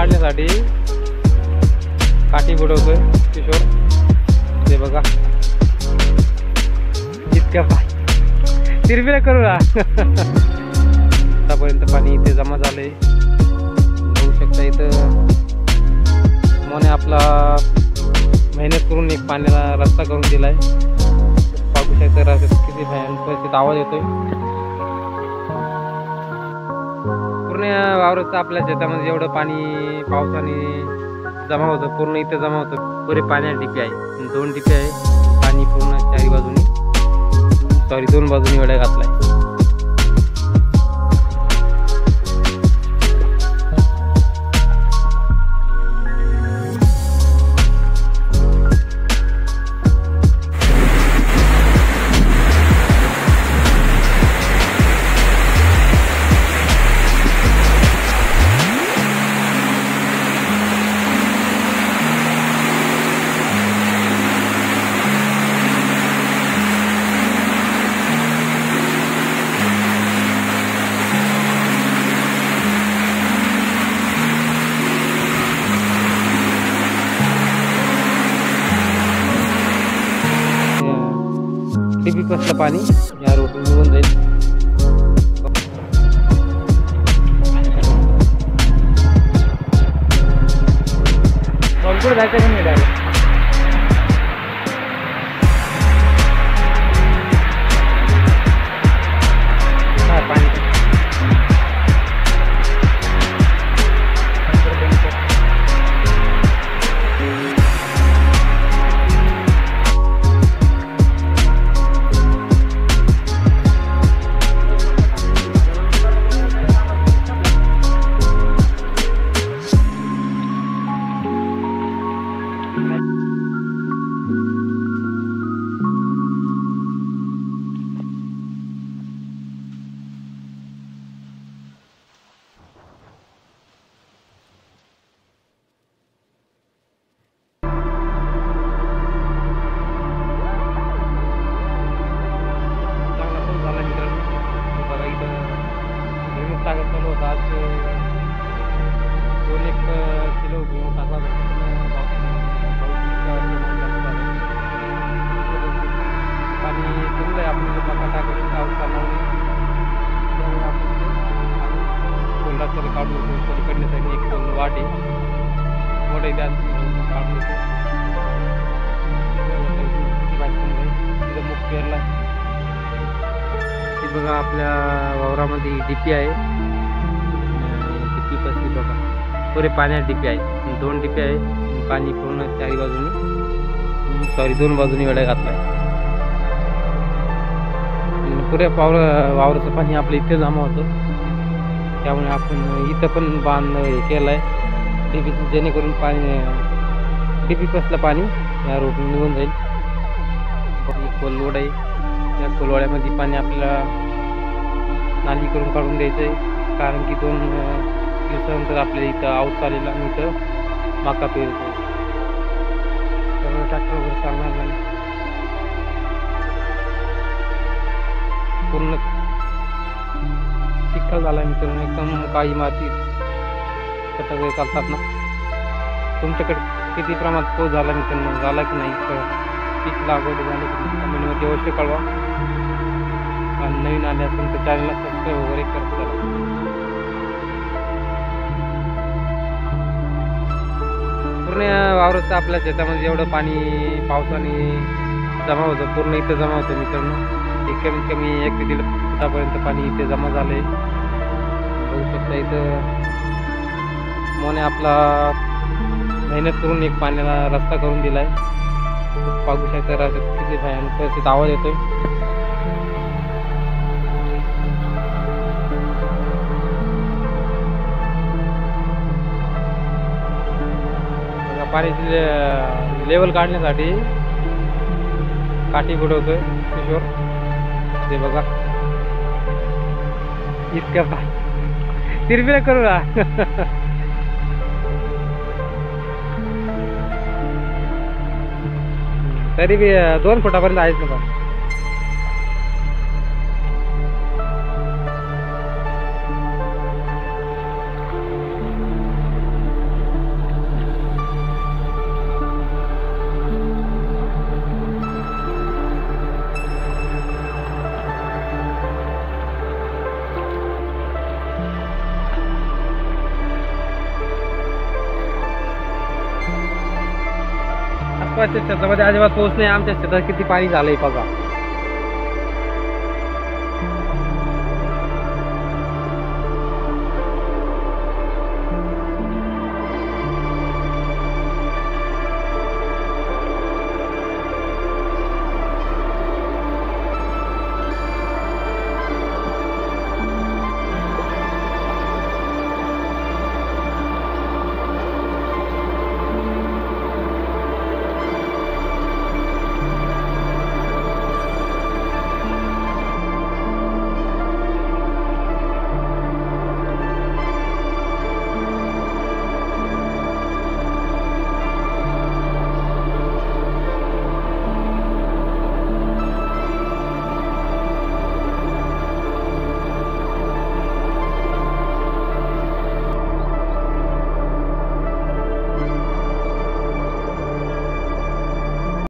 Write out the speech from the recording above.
काढण्यासाठी काठी बुडवतोय किशोर. ते बघा इतक्या तिरबिरा करू ना. आतापर्यंत पाणी इथे जमा झालंय. बघू शकता इथं मोने आपला मेहनत करून एक पाण्याला रस्ता करून दिलाय. बघू शकता रस्त्यात किती भयानक आवाज येतोय. पूर्ण वावराचं आपल्या शेतामध्ये जेवढं पाणी पावसाने जमा होतं पूर्ण इथे जमा होतं. पुरे पाण्यात डिपी आहे. 2 डिपी आहे. पाणी पूर्ण चारी बाजूनी दोन बाजूनी वेळा घातलाय. डीपी पासलं पाणी या रोडून निघून जाईल. कुठे जायचं पण नाही. पाणी टाकत चालू होता. आज 2-1 किलो घेऊन टाकला. पाणी चांगलं आहे. आपण मका टाकून पाऊस चालणार आपण काढून पलीकडण्यासाठी एक वाट आहे. मोठे त्यात काढून तिथं मुख पेरला. बघा आपल्या वावरामध्ये डीपी आहे. डीपी कसली बघा पुरे पाण्यात डीपी आहे. 2 डीपी आहे. पाणी पूर्ण चारी बाजूनी 2 बाजूनी वेळा घातलाय. पुऱ्या वावराचं पाणी आपलं इथे जमा होतं. त्यामुळे आपण इथं पण बांध केलाय डीपी जेणेकरून पाणी डीपी कसलं पाणी या रोडून निघून जाईल. कोलवड आहे. या कोलवाड्यामध्ये पाणी आपल्याला नाली करून काढून द्यायचं आहे. कारण की 2 दिवसानंतर आपल्याला इथं आऊत चालेल आणि इथं मका पेरतो. त्यामुळे ट्रॅक्टर वगैरे चालणार नाही. पूर्ण चिखल झाला मित्रांनो. एकदम काळी माती कटक वगैरे चालतात ना. तुमच्याकडे किती प्रमाणात पाऊस झाला मित्रांनो, झाला की नाही, पीक लागवड झाली की कमेंटमध्ये अवश्य कळवा. आणि नवीन आले असेल तर चॅनलला सबस्क्राईब वगैरे करत चला. पूर्ण वावराचं आपल्या शेतामध्ये जेवढं पाणी पावसाने जमा होतं पूर्ण इथं जमा होतं मित्रांनो. हे कमीत कमी 1 ते 1.5 फुटापर्यंत पाणी इथे जमा झालंय. बघू शकता इथं मोने आपला मेहनत करून एक पाण्याला रस्ता करून दिलाय. बघू शकता रस्त्यात किती भयानक परिस्थितीत आवाज येतोय. पाण्याची लेवल काढण्यासाठी काठी बुडवतोय किशोर. ते बघा इतक्या तिरबिरा करू ना. तरी बी 2 फुटापर्यंत आहेच ना. पप्पाच्या शेतामध्ये अजिबात पाऊस नाही, आमच्या शेतात किती पाणी झालंय बघा.